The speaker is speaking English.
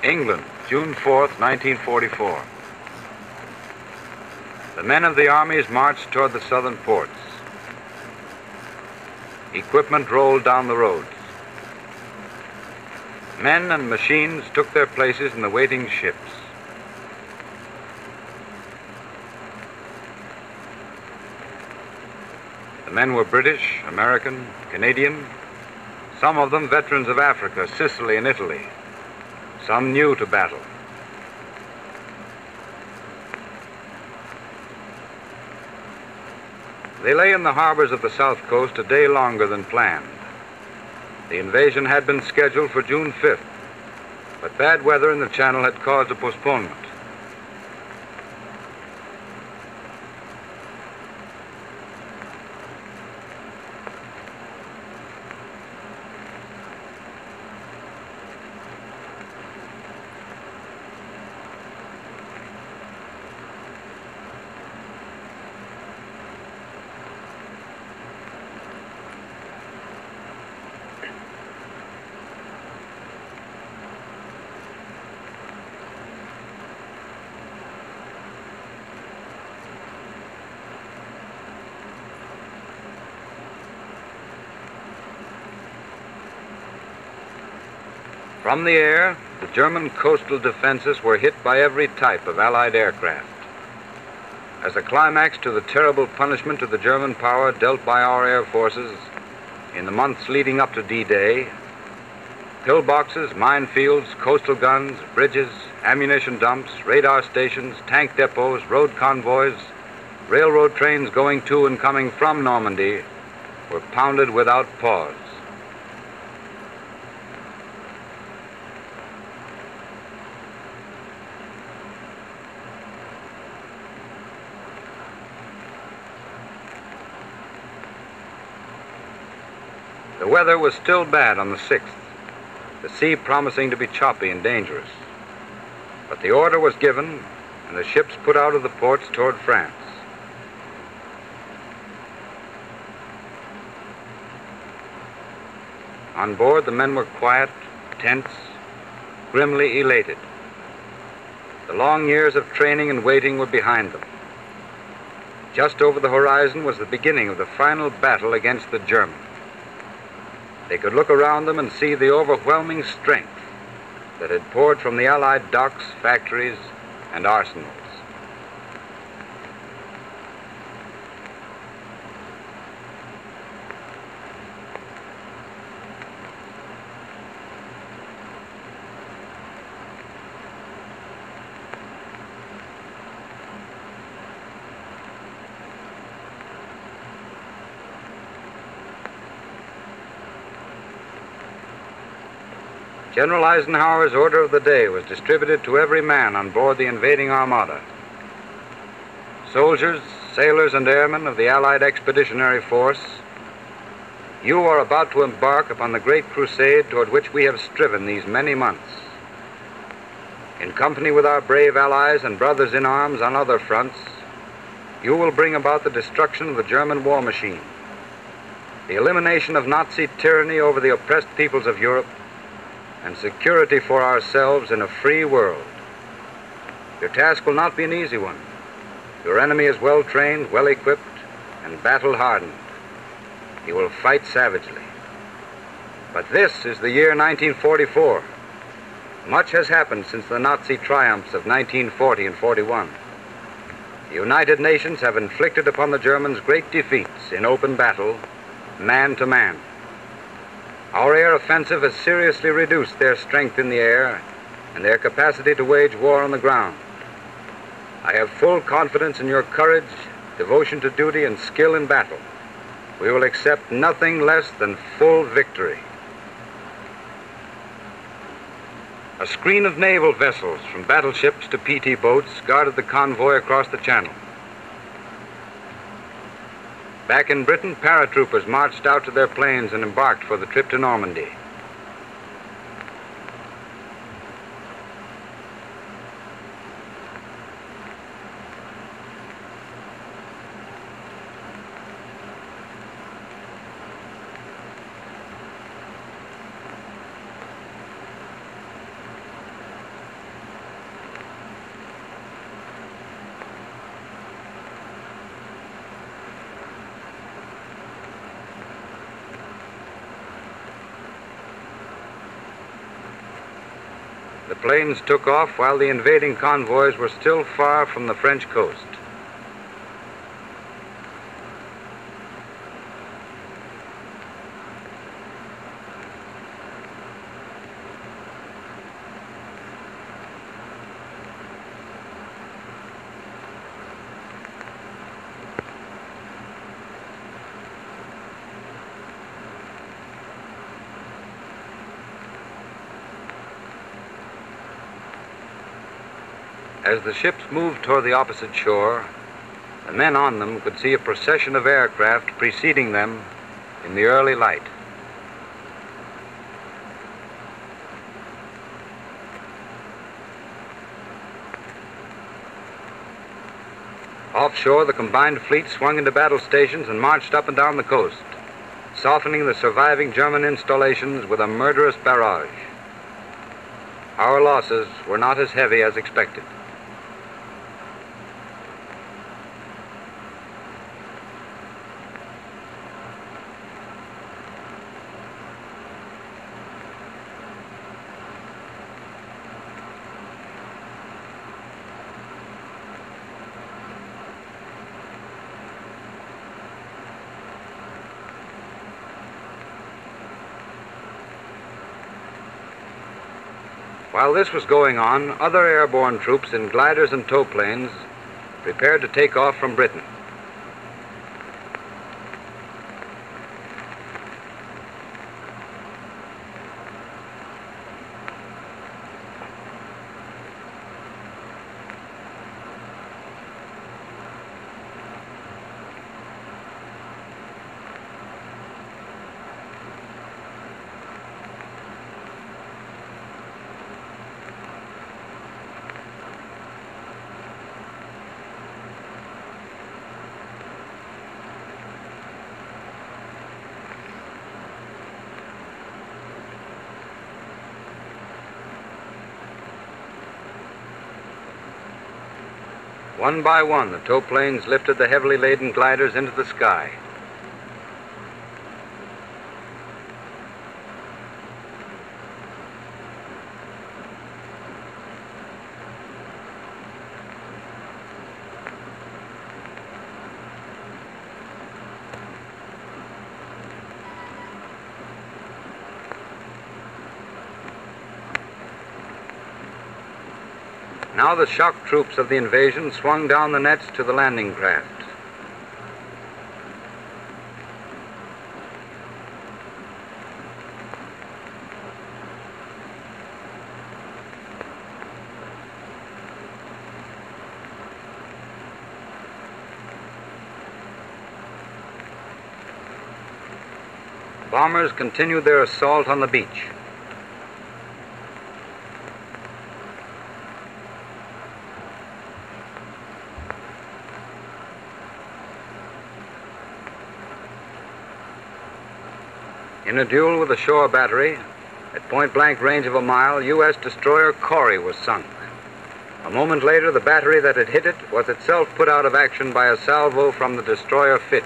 England, June 4th, 1944. The men of the armies marched toward the southern ports. Equipment rolled down the roads. Men and machines took their places in the waiting ships. The men were British, American, Canadian, some of them veterans of Africa, Sicily, and Italy, some new to battle. They lay in the harbors of the South Coast a day longer than planned. The invasion had been scheduled for June 5th, but bad weather in the Channel had caused a postponement. From the air, the German coastal defenses were hit by every type of Allied aircraft. As a climax to the terrible punishment of the German power dealt by our air forces in the months leading up to D-Day, pillboxes, minefields, coastal guns, bridges, ammunition dumps, radar stations, tank depots, road convoys, railroad trains going to and coming from Normandy were pounded without pause. The weather was still bad on the 6th, the sea promising to be choppy and dangerous. But the order was given, and the ships put out of the ports toward France. On board, the men were quiet, tense, grimly elated. The long years of training and waiting were behind them. Just over the horizon was the beginning of the final battle against the Germans. They could look around them and see the overwhelming strength that had poured from the Allied docks, factories, and arsenals. General Eisenhower's order of the day was distributed to every man on board the invading armada. Soldiers, sailors, and airmen of the Allied Expeditionary Force, you are about to embark upon the great crusade toward which we have striven these many months. In company with our brave allies and brothers in arms on other fronts, you will bring about the destruction of the German war machine, the elimination of Nazi tyranny over the oppressed peoples of Europe, and security for ourselves in a free world. Your task will not be an easy one. Your enemy is well trained, well equipped, and battle hardened. He will fight savagely. But this is the year 1944. Much has happened since the Nazi triumphs of 1940 and 41. The United Nations have inflicted upon the Germans great defeats in open battle, man to man. Our air offensive has seriously reduced their strength in the air and their capacity to wage war on the ground. I have full confidence in your courage, devotion to duty, and skill in battle. We will accept nothing less than full victory. A screen of naval vessels, from battleships to PT boats, guarded the convoy across the Channel. Back in Britain, paratroopers marched out to their planes and embarked for the trip to Normandy. The planes took off while the invading convoys were still far from the French coast. As the ships moved toward the opposite shore, the men on them could see a procession of aircraft preceding them in the early light. Offshore, the combined fleet swung into battle stations and marched up and down the coast, softening the surviving German installations with a murderous barrage. Our losses were not as heavy as expected. While this was going on, other airborne troops in gliders and tow planes prepared to take off from Britain. One by one, the tow planes lifted the heavily laden gliders into the sky. Now the shock troops of the invasion swung down the nets to the landing craft. Bombers continued their assault on the beach. In a duel with a shore battery, at point-blank range of a mile, U.S. destroyer Corry was sunk. A moment later, the battery that had hit it was itself put out of action by a salvo from the destroyer Fitch.